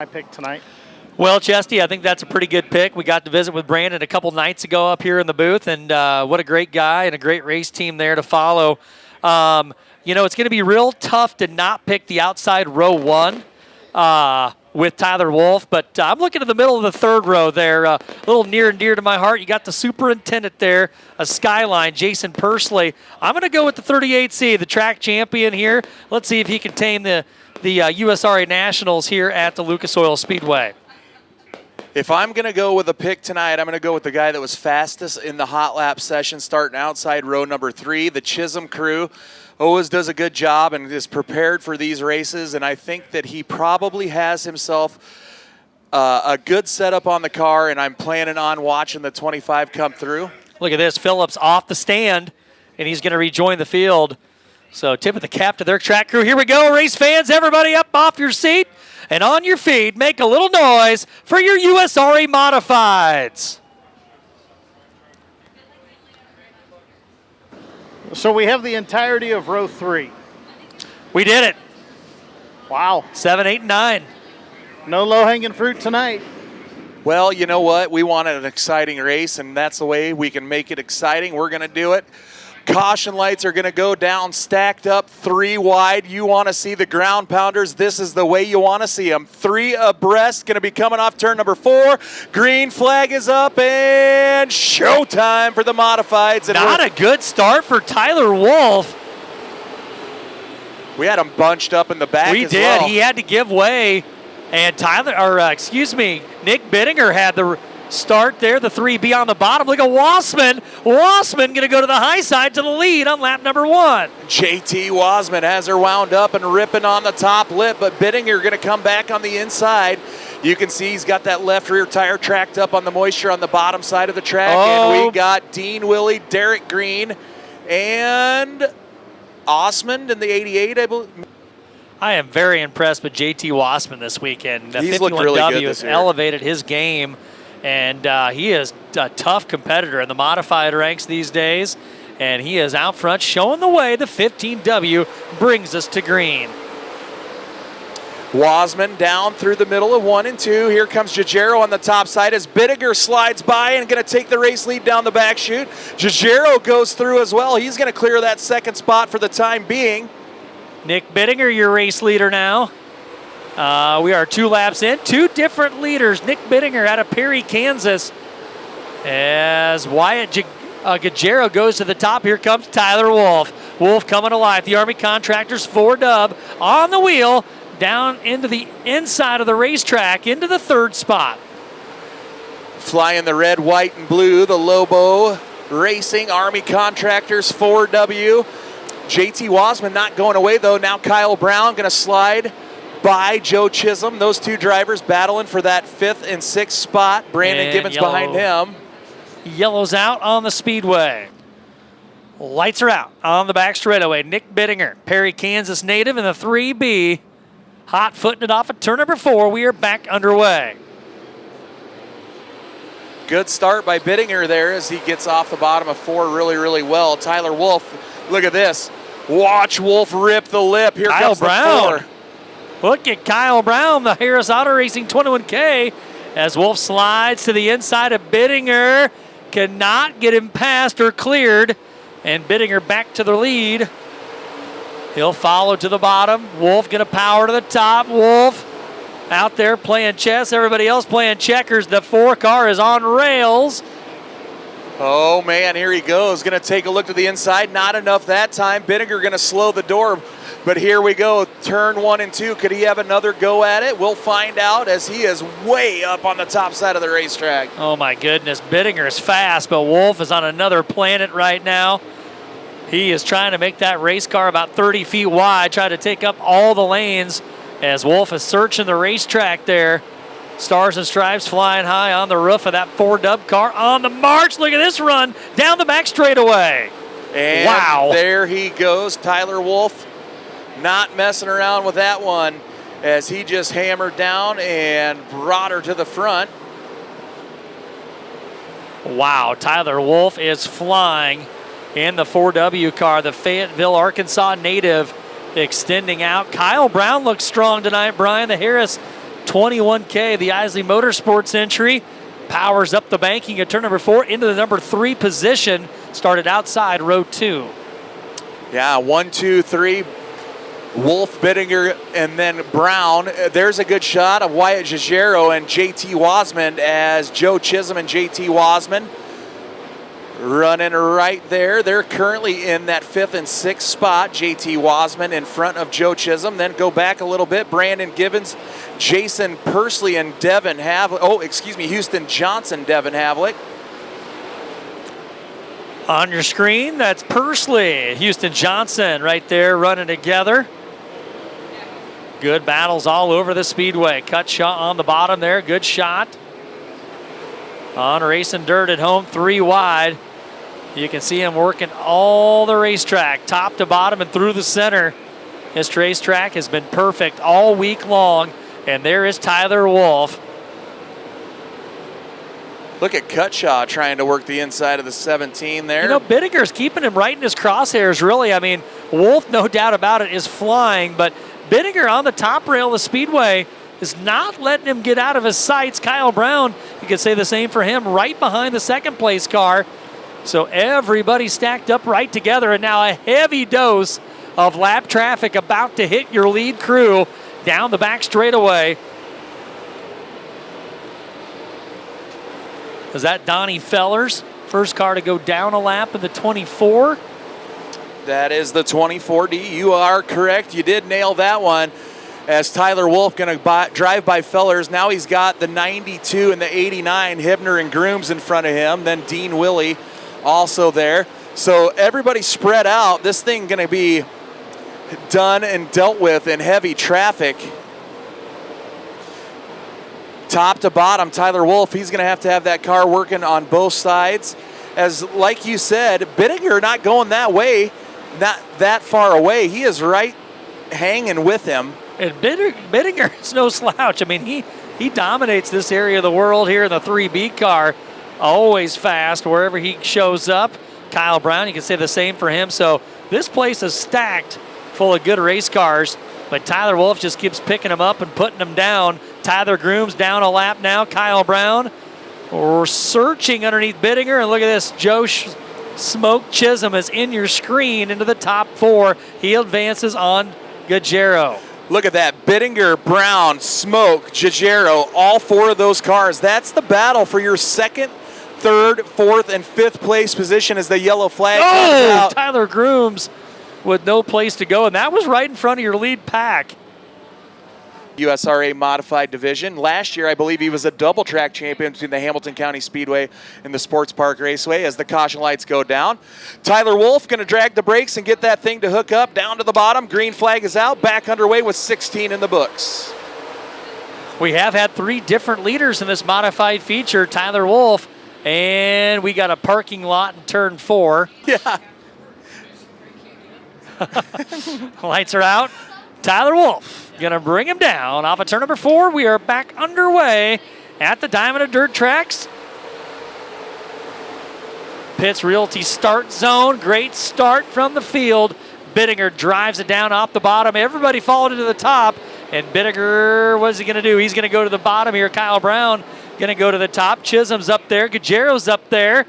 I picked tonight. Well, Chesty, I think that's a pretty good pick. We got to visit with Brandon a couple nights ago up here in the booth, and what a great guy and a great race team there to follow. You know, it's going to be real tough to not pick the outside row one with Tyler Wolf, but I'm looking at the middle of the third row there, a little near and dear to my heart. You got the superintendent there, a Skyline, Jason Pursley. I'm going to go with the 38C, the track champion here. Let's see if he can tame the USRA Nationals here at the Lucas Oil Speedway. If I'm going to go with a pick tonight, I'm going to go with the guy that was fastest in the hot lap session, starting outside row number 3. The Chisholm crew always does a good job and is prepared for these races, and I think that he probably has himself a good setup on the car, and I'm planning on watching the 25 come through. Look at this, Phillips off the stand, and he's going to rejoin the field. So tip of the cap to their track crew. Here we go, race fans, everybody up off your seat and on your feet. Make a little noise for your USRA Modifieds. So we have the entirety of row 3. We did it. Wow. 7, 8, and 9. No low-hanging fruit tonight. Well, you know what? We wanted an exciting race, and that's the way we can make it exciting. We're going to do it. Caution lights are going to go down, stacked up 3 wide. You want to see the ground pounders. This is the way you want to see them. 3 abreast, going to be coming off turn number 4. Green flag is up, and showtime for the Modifieds. And not a good start for Tyler Wolf. We had him bunched up in the back We as did. well. He had to give way, and Nick Bittinger had the start there, the 3B on the bottom. Look at Wassman. Wassman going to go to the high side to the lead on lap number 1. JT Wassman has her wound up and ripping on the top lip, but Bittinger going to come back on the inside. You can see he's got that left rear tire tracked up on the moisture on the bottom side of the track. And we got Dean Willie, Derek Green, and Osmond in the 88, I believe. I am very impressed with JT Wassman this weekend. The He's looked really good 51W this has year. Elevated his game, and he is a tough competitor in the modified ranks these days, and he is out front showing the way. The 15W brings us to green. Wassman down through the middle of 1 and 2. Here comes Giugiaro on the top side as Bittinger slides by and going to take the race lead down the back chute. Giugiaro goes through as well. He's going to clear that second spot for the time being. Nick Bittinger, your race leader now. We are 2 laps in. 2 different leaders. Nick Bittinger out of Perry, Kansas. As Wyatt Giugiaro goes to the top, here comes Tyler Wolf. Wolf coming alive. The Army Contractors 4-dub on the wheel down into the inside of the racetrack into the 3rd spot. Flying the red, white, and blue, the Lobo Racing Army Contractors 4W. JT Wassman not going away, though. Now Kyle Brown going to slide by Joe Chisholm. Those 2 drivers battling for that 5th and 6th spot. Brandon Gibbons behind him. Yellow's out on the speedway. Lights are out on the back straightaway. Nick Bittinger, Perry, Kansas native in the 3B. Hot footing it off at turn number 4. We are back underway. Good start by Bittinger there as he gets off the bottom of 4 really, really well. Tyler Wolf, look at this. Watch Wolf rip the lip. Here Kyle comes Brown. the 4. Look at Kyle Brown, the Harris Auto Racing 21K, as Wolf slides to the inside of Bittinger. Cannot get him past or cleared, and Bittinger back to the lead. He'll follow to the bottom. Wolf going to power to the top. Wolf out there playing chess. Everybody else playing checkers. The 4 car is on rails. Oh, man, here he goes. Going to take a look to the inside. Not enough that time. Bittinger going to slow the door. But here we go. Turn 1 and 2. Could he have another go at it? We'll find out as he is way up on the top side of the racetrack. Oh, my goodness. Bittinger is fast, but Wolf is on another planet right now. He is trying to make that race car about 30 feet wide, try to take up all the lanes as Wolf is searching the racetrack there. Stars and Stripes flying high on the roof of that 4-dub car on the march. Look at this run down the back straightaway. And wow. There he goes. Tyler Wolf not messing around with that one as he just hammered down and brought her to the front. Wow, Tyler Wolf is flying in the 4W car, the Fayetteville, Arkansas native extending out. Kyle Brown looks strong tonight, Brian. The Harris 21K, the Isley Motorsports entry. Powers up the banking at turn number 4 into the number 3 position. Started outside row 2. Yeah, 1, 2, 3. Wolf, Bittinger, and then Brown. There's a good shot of Wyatt Gigeiro and JT Wasman as Joe Chisholm and JT Wasman running right there. They're currently in that 5th and 6th spot. JT Wasman in front of Joe Chisholm. Then go back a little bit. Brandon Givens, Jason Persley, and Devin Havlick. Houston Johnson, Devin Havlick. On your screen, that's Persley, Houston Johnson right there running together. Good battles all over the speedway. Cut shot on the bottom there, good shot. On racing dirt at home, 3 wide. You can see him working all the racetrack, top to bottom and through the center. This racetrack has been perfect all week long, and there is Tyler Wolf. Look at Cutshaw trying to work the inside of the 17 there. You know, Bittinger's keeping him right in his crosshairs, really. I mean, Wolf, no doubt about it, is flying, but Bittinger on the top rail of the speedway is not letting him get out of his sights. Kyle Brown, you could say the same for him, right behind the second place car. So everybody stacked up right together, and now a heavy dose of lap traffic about to hit your lead crew down the back straightaway. Is that Donnie Fellers? First car to go down a lap in the 24. That is the 24D. You are correct. You did nail that one. As Tyler Wolf going to drive by Fellers. Now he's got the 92 and the 89, Hibner and Grooms in front of him. Then Dean Willie also there. So everybody spread out. This thing going to be done and dealt with in heavy traffic. Top to bottom, Tyler Wolf, he's going to have that car working on both sides. As, like you said, Bittinger not going that way, not that far away. He is right hanging with him. And Bittinger is no slouch. I mean, he dominates this area of the world here in the 3B car. Always fast wherever he shows up. Kyle Brown, you can say the same for him. So this place is stacked full of good race cars. But Tyler Wolf just keeps picking them up and putting them down. Tyler Grooms down a lap now. Kyle Brown searching underneath Bittinger. And look at this. Joe Smoke Chisholm is in your screen into the top 4. He advances on Gigeiro. Look at that. Bittinger, Brown, Smoke, Gigeiro, all 4 of those cars. That's the battle for your 2nd, 3rd, 4th, and 5th place position as the yellow flag comes out. Tyler Grooms with no place to go, and that was right in front of your lead pack. USRA Modified Division. Last year, I believe he was a double track champion between the Hamilton County Speedway and the Sports Park Raceway as the caution lights go down. Tyler Wolf going to drag the brakes and get that thing to hook up down to the bottom. Green flag is out, back underway with 16 in the books. We have had 3 different leaders in this modified feature. Tyler Wolf, and we got a parking lot in turn 4. Yeah. Lights are out. Tyler Wolf going to bring him down off of turn number 4. We are back underway at the Diamond of Dirt tracks. Pitts Realty start zone. Great start from the field. Bittinger drives it down off the bottom. Everybody followed to the top. And Bittinger, what is he going to do? He's going to go to the bottom here. Kyle Brown going to go to the top. Chisholm's up there. Gigeiro's up there.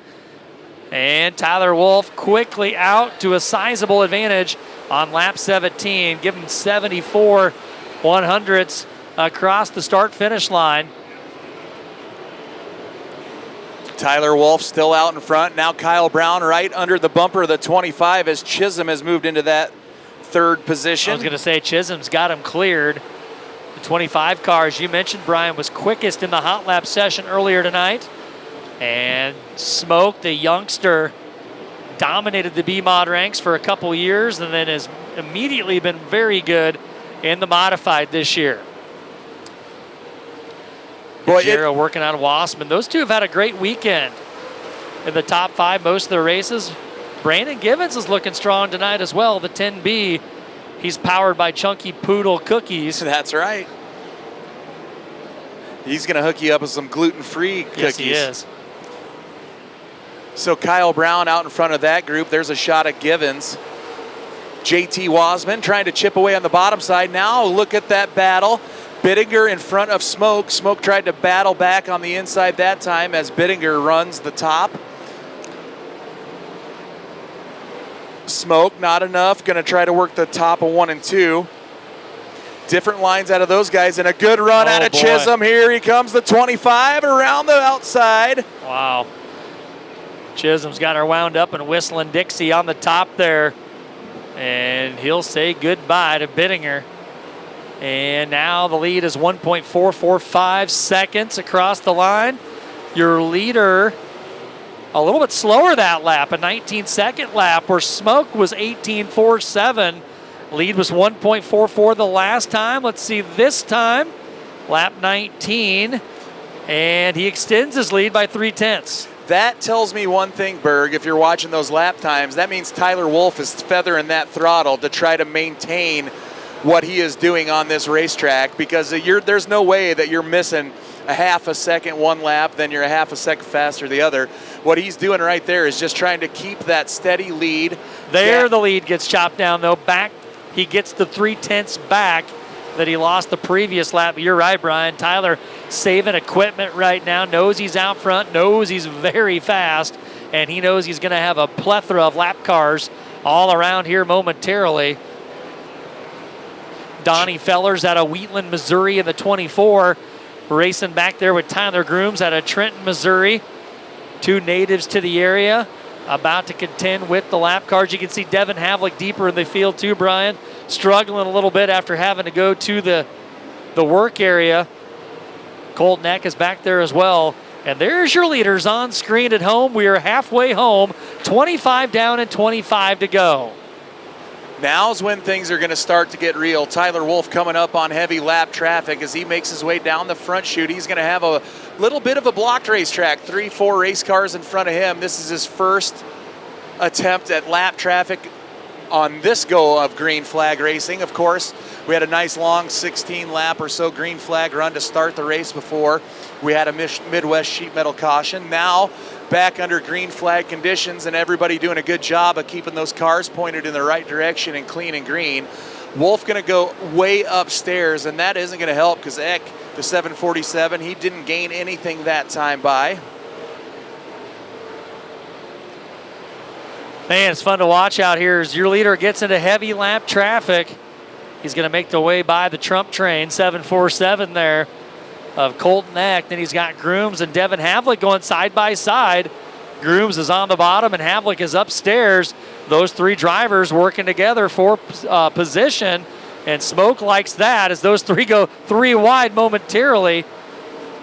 And Tyler Wolf quickly out to a sizable advantage on lap 17. Give him 74 100ths across the start-finish line. Tyler Wolf still out in front. Now Kyle Brown right under the bumper of the 25 as Chisholm has moved into that 3rd position. I was going to say Chisholm's got him cleared. The 25 car, as you mentioned, Brian, was quickest in the hot lap session earlier tonight. And Smoke, the youngster, dominated the B-Mod ranks for a couple years and then has immediately been very good in the modified this year. Gigeiro working on Wassman. Those two have had a great weekend in the top 5 most of the races. Brandon Givens is looking strong tonight as well. The 10B, he's powered by Chunky Poodle cookies. That's right. He's going to hook you up with some gluten-free cookies. Yes, he is. So Kyle Brown out in front of that group. There's a shot at Givens. JT Wasman trying to chip away on the bottom side. Now look at that battle. Bittinger in front of Smoke. Smoke tried to battle back on the inside that time as Bittinger runs the top. Smoke, not enough. Going to try to work the top of 1 and 2. Different lines out of those guys, and a good run out of Chisholm. Here he comes, the 25 around the outside. Wow. Chisholm's got her wound up and whistling Dixie on the top there. And he'll say goodbye to Bittinger. And now the lead is 1.445 seconds across the line. Your leader a little bit slower that lap, a 19-second lap, where Smoke was 18.47. Lead was 1.44 the last time. Let's see this time. Lap 19, and he extends his lead by 0.3. That tells me one thing, Berg. If you're watching those lap times, that means Tyler Wolf is feathering that throttle to try to maintain what he is doing on this racetrack, because there's no way that you're missing a half a second one lap, then you're a half a second faster the other. What he's doing right there is just trying to keep that steady lead. There, the lead gets chopped down, though. Back, he gets the 0.3 back that he lost the previous lap. You're right, Brian. Tyler saving equipment right now, knows he's out front, knows he's very fast, and he knows he's going to have a plethora of lap cars all around here momentarily. Donnie Fellers out of Wheatland, Missouri in the 24, racing back there with Tyler Grooms out of Trenton, Missouri. Two natives to the area, about to contend with the lap cars. You can see Devin Havlick deeper in the field too, Brian, struggling a little bit after having to go to the work area. Colton Eck is back there as well. And there's your leaders on screen at home. We are halfway home, 25 down and 25 to go. Now's when things are going to start to get real. Tyler Wolf coming up on heavy lap traffic as he makes his way down the front chute. He's going to have a little bit of a blocked racetrack, 3-4 race cars in front of him. This is his first attempt at lap traffic on this go of green flag racing. Of course, we had a nice long 16 lap or so green flag run to start the race before. We had a Midwest sheet metal caution. Now back under green flag conditions, and everybody doing a good job of keeping those cars pointed in the right direction and clean and green. Wolf going to go way upstairs, and that isn't going to help because Eck, the 747, he didn't gain anything that time by. Man, it's fun to watch out here as your leader gets into heavy lap traffic. He's going to make the way by the Trump train, 747 there of Colton Eck. Then he's got Grooms and Devin Havlick going side by side. Grooms is on the bottom and Havlick is upstairs. Those three drivers working together for position, and Smoke likes that as those three go three wide momentarily.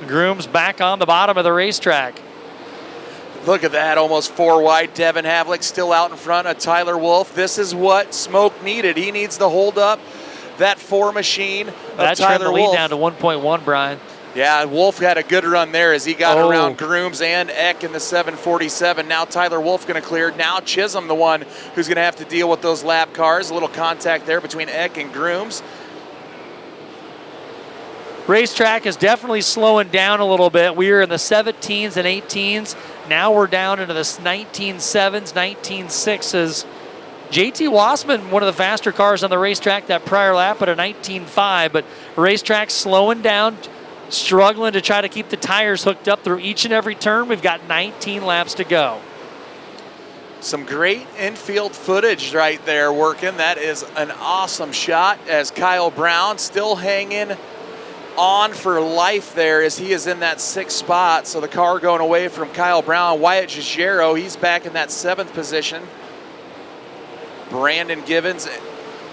Grooms back on the bottom of the racetrack. Look at that, almost 4 wide. Devin Havlick still out in front of Tyler Wolf. This is what Smoke needed. He needs to hold up that 4 machine of that Tyler trimmed the lead Wolf down to 1.1, Brian. Yeah, Wolf had a good run there as he got around Grooms and Eck in the 747. Now Tyler Wolf going to clear. Now Chisholm, the one who's going to have to deal with those lap cars. A little contact there between Eck and Grooms. Racetrack is definitely slowing down a little bit. We were in the 17s and 18s. Now we're down into the 19.7s, 19.6s. JT Wassman, one of the faster cars on the racetrack that prior lap at a 19.5, but racetrack slowing down, struggling to try to keep the tires hooked up through each and every turn. We've got 19 laps to go. Some great infield footage right there working. That is an awesome shot as Kyle Brown still hanging on for life there as he is in that 6th spot. So the car going away from Kyle Brown. Wyatt Giugiaro, he's back in that 7th position. Brandon Gibbons,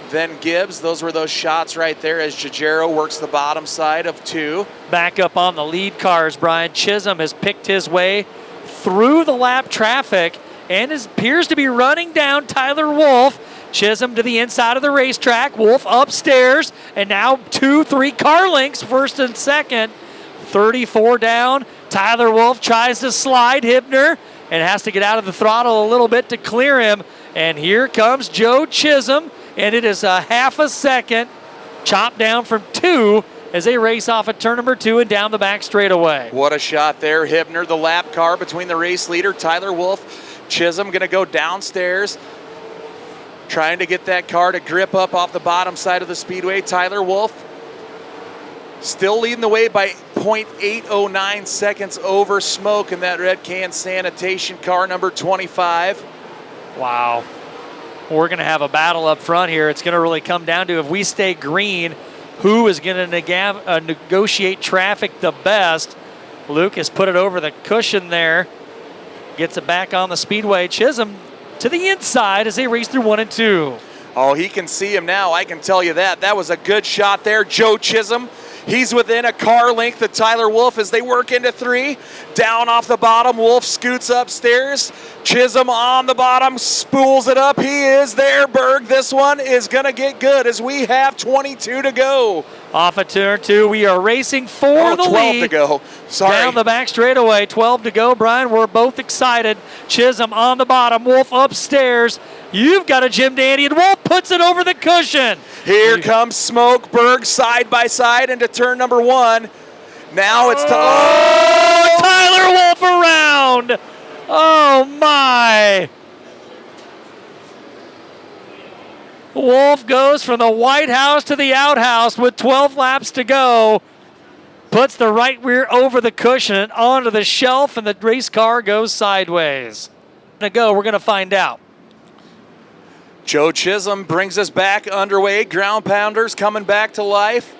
then Gibbs. Those were those shots right there as Giugiaro works the bottom side of 2. Back up on the lead cars, Brian. Chisholm has picked his way through the lap traffic and appears to be running down Tyler Wolf. Chisholm to the inside of the racetrack. Wolf upstairs, and now 2-3 car lengths, first and second. 34 down. Tyler Wolf tries to slide Hibner and has to get out of the throttle a little bit to clear him. And here comes Joe Chisholm, and it is a half a second chopped down from 2 as they race off at turn number 2 and down the back straightaway. What a shot there. Hibner, the lap car between the race leader, Tyler Wolf. Chisholm going to go downstairs, trying to get that car to grip up off the bottom side of the speedway. Tyler Wolf Still leading the way by 0.809 seconds over Smoke in that red can sanitation car, number 25. Wow. We're going to have a battle up front here. It's going to really come down to, if we stay green, who is going to negotiate traffic the best. Lucas put it over the cushion there. Gets it back on the speedway. Chisholm to the inside as they race through 1 and 2. Oh, he can see him now, I can tell you that. That was a good shot there. Joe Chisholm, he's within a car length of Tyler Wolf as they work into 3. Down off the bottom, Wolf scoots upstairs. Chisholm on the bottom, spools it up. He is there, Berg. This one is going to get good as we have 22 to go. Off of turn 2, we are racing for the 12 lead. to go. Sorry. Down the back straightaway, 12 to go. Brian, we're both excited. Chisholm on the bottom, Wolf upstairs. You've got a Jim Dandy, and Wolf puts it over the cushion. Here comes Smoke, Berg side by side into turn number 1. Now it's Tyler Wolf around. Oh, my. Wolf goes from the White House to the outhouse with 12 laps to go. Puts the right rear over the cushion and onto the shelf, and the race car goes sideways. We're going to find out. Joe Chisholm brings us back underway. Ground pounders coming back to life.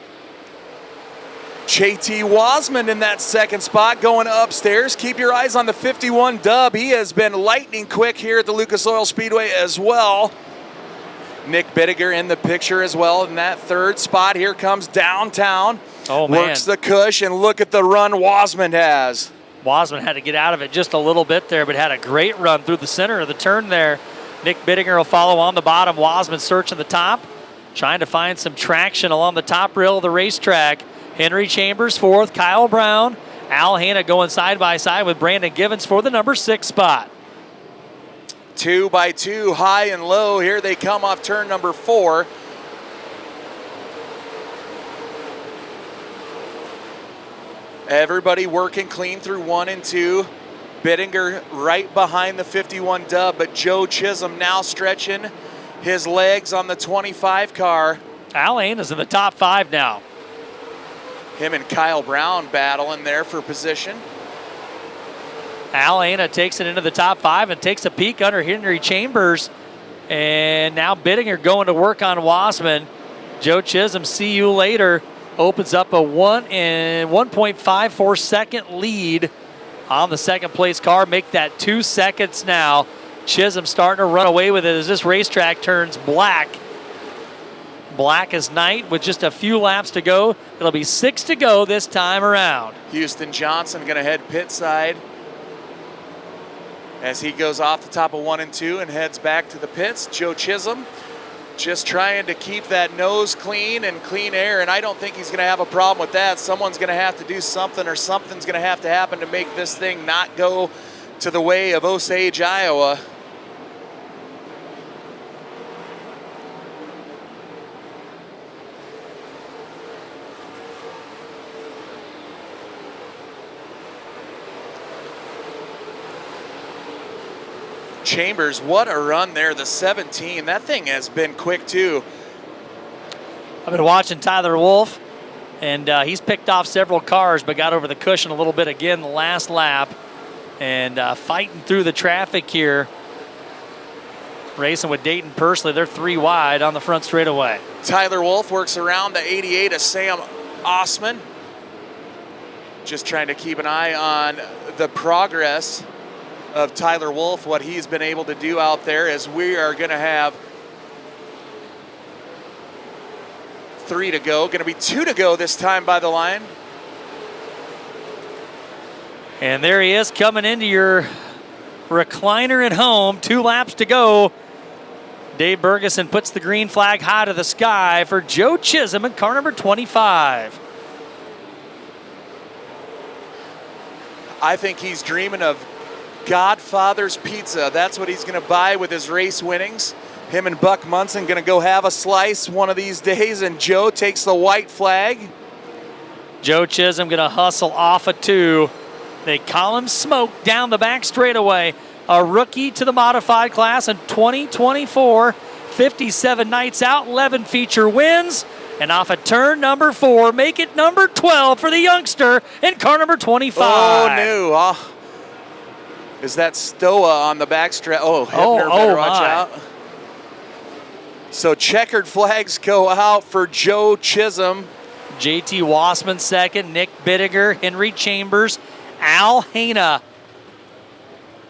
JT Wasman in that second spot going upstairs. Keep your eyes on the 51 Dub. He has been lightning quick here at the Lucas Oil Speedway as well. Nick Bittiger in the picture as well in that third spot. Here comes downtown. Oh, man. Works the cush, and look at the run Wasman has. Wasman had to get out of it just a little bit there, but had a great run through the center of the turn there. Nick Bittinger will follow on the bottom. Wasman searching the top, trying to find some traction along the top rail of the racetrack. Henry Chambers fourth, Kyle Brown, Al Hanna going side by side with Brandon Givens for the number 6 spot. 2 by 2, high and low. Here they come off turn number 4. Everybody working clean through 1 and 2. Bittinger right behind the 51 Dub, but Joe Chisholm now stretching his legs on the 25 car. Al Hanna's in the top 5 now. Him and Kyle Brown battling there for position. Al Hanna takes it into the top 5 and takes a peek under Henry Chambers. And now Bittinger going to work on Wasman. Joe Chisholm, see you later, opens up a 1.54 second lead on the second place car. Make that 2 seconds now. Chisholm starting to run away with it as this racetrack turns black. Black as night with just a few laps to go. It'll be 6 to go this time around. Houston Johnson going to head pit side as he goes off the top of 1 and 2 and heads back to the pits. Joe Chisholm just trying to keep that nose clean and clean air, and I don't think he's going to have a problem with that. Someone's going to have to do something, or something's going to have to happen to make this thing not go to the way of Osage, Iowa. Chambers, what a run there, the 17. That thing has been quick too. I've been watching Tyler Wolf, and he's picked off several cars, but got over the cushion a little bit again the last lap, and fighting through the traffic here. Racing with Dayton Pursley, they're 3 wide on the front straightaway. Tyler Wolf works around the 88 of Sam Osman. Just trying to keep an eye on the progress of Tyler Wolf, what he's been able to do out there, as we are going to have 3 to go. Going to be 2 to go this time by the line. And there he is coming into your recliner at home. 2 laps to go. Dave Bergeson puts the green flag high to the sky for Joe Chisholm in car number 25. I think he's dreaming of Godfather's Pizza. That's what he's going to buy with his race winnings. Him and Buck Munson going to go have a slice one of these days, and Joe takes the white flag. Joe Chisholm going to hustle off of 2. They call him Smoke down the back straightaway. A rookie to the modified class in 2024. 57 nights out, 11 feature wins. And off of turn number 4, make it number 12 for the youngster in car number 25. Oh, no. Is that Stoa on the backstretch? Oh, Hebner better watch out. So checkered flags go out for Joe Chisholm. JT Wassman second, Nick Bittiger, Henry Chambers, Al Hana